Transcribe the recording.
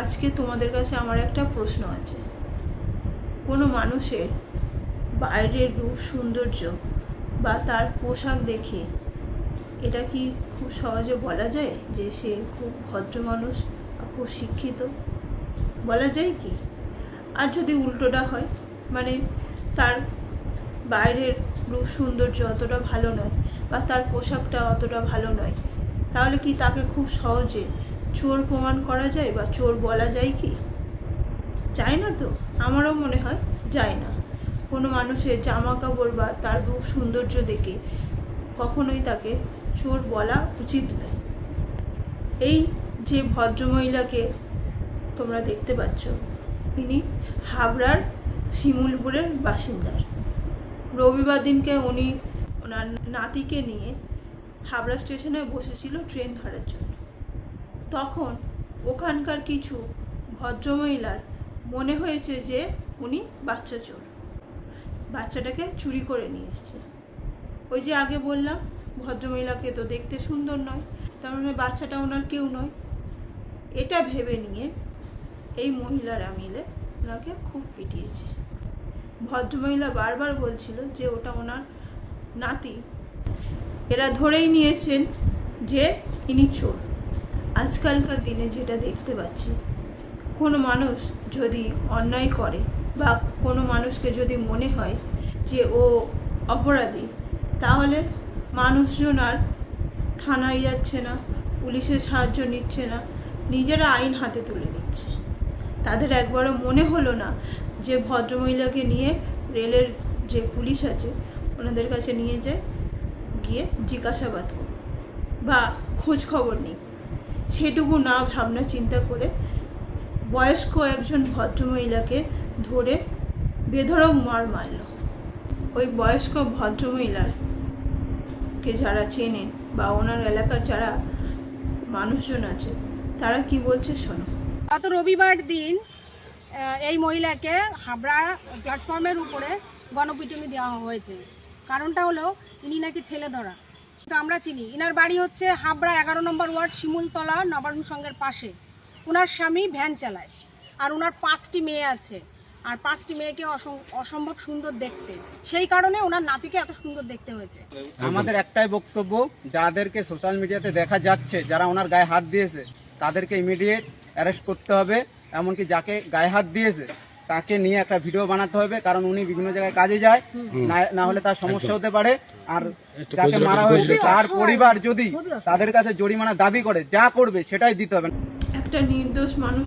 আজকে তোমাদের কাছে আমার একটা প্রশ্ন আছে। কোনো মানুষের বাইরের রূপ সৌন্দর্য বা তার পোশাক দেখে এটা কি খুব সহজে বলা যায় যে সে খুব ভদ্র মানুষ বা খুব শিক্ষিত? বলা যায় কি? আর যদি উল্টোটা হয়, মানে তার বাইরের রূপ সৌন্দর্য অতটা ভালো নয় বা তার পোশাকটা অতটা ভালো নয়, তাহলে কি তাকে খুব সহজে চোর প্রমাণ করা যায় বা চোর বলা যায় কি? যায় না তো, আমারও মনে হয় যায় না। কোনো মানুষের জামা কাপড় বা তার রূপ সৌন্দর্য দেখে কখনোই তাকে চোর বলা উচিত নয়। এই যে ভদ্রমহিলাকে তোমরা দেখতে পাচ্ছ, ইনি হাবড়ার শিমুলপুরের বাসিন্দার। রবিবার দিনকে উনি ওনার নাতিকে নিয়ে হাবড়া স্টেশনে বসেছিল ট্রেন ধরার জন্য। তখন ওখানকার কিছু ভদ্রমহিলার মনে হয়েছে যে উনি বাচ্চা চোর, বাচ্চাটাকে চুরি করে নিয়ে এসছে। ওই যে আগে বললাম ভদ্রমহিলাকে তো দেখতে সুন্দর নয়, তার মানে বাচ্চাটা ওনার কেউ নয়। এটা ভেবে নিয়ে এই মহিলারা মিলে ওনাকে খুব পিটিয়েছে। ভদ্রমহিলা বারবার বলছিল যে ওটা ওনার নাতি। এরা ধরেই নিয়েছেন যে ইনি চোর। আজকালকার দিনে যেটা দেখতে পাচ্ছি, কোনো মানুষ যদি অন্যায় করে বা কোনো মানুষকে যদি মনে হয় যে ও অপরাধী, তাহলে মানুষজন আর থানায় যাচ্ছে না, পুলিশের সাহায্য নিচ্ছে না, নিজেরা আইন হাতে তুলে নিচ্ছে। তাদের একবারও মনে হলো না যে ভদ্রমহিলাকে নিয়ে রেলের যে পুলিশ আছে ওনাদের কাছে নিয়ে যায়, গিয়ে জিজ্ঞাসাবাদ করুন বা খোঁজ খবর নিই। সেটুকু না ভাবনা চিন্তা করে বয়স্ক একজন ভদ্রমহিলাকে ধরে বেধড়ক মারল। ওই বয়স্ক ভদ্রমহিলাকে যারা চেনেন বা ওনার এলাকার যারা মানুষজন আছে, তারা কি বলছে শোনো। গত রবিবার দিন এই মহিলাকে হাবড়া প্ল্যাটফর্মের উপরে গণপিটুনি দেওয়া হয়েছে। কারণটা হলো ইনি নাকি ছেলে ধরা। তো আমরা চিনি, ইনার বাড়ি হচ্ছে হাবড়া 11 নম্বর ওয়ার্ড শিমুলতলা নবান্ন সংঘের পাশে। ওনার স্বামী ভ্যান চালায় আর ওনার 5টি মেয়ে আছে, আর 5টি মেয়েকে অসম্ভব সুন্দর দেখতে, সেই কারণে ওনার নাতিকে এত সুন্দর দেখতে হয়েছে। আমাদের একটাই বক্তব্য, যাদেরকে সোশ্যাল মিডিয়াতে দেখা যাচ্ছে যারা ওনার গায়ে হাত দিয়েছে তাদেরকে ইমিডিয়েট অ্যারেস্ট করতে হবে। এমনকি যাকে গায়ে হাত দিয়েছে তাকে নিয়ে একটা ভিডিও বানাতে হবে, কারণ উনি বিভিন্ন জায়গায় কাজে যায়, না হলে তার সমস্যা হতে পারে। আর যাকে মারা হয়েছে তার পরিবার যদি তাদের কাছে জরিমানা দাবি করে, যা করবে সেটাই দিতে হবে। একটা নির্দোষ মানুষ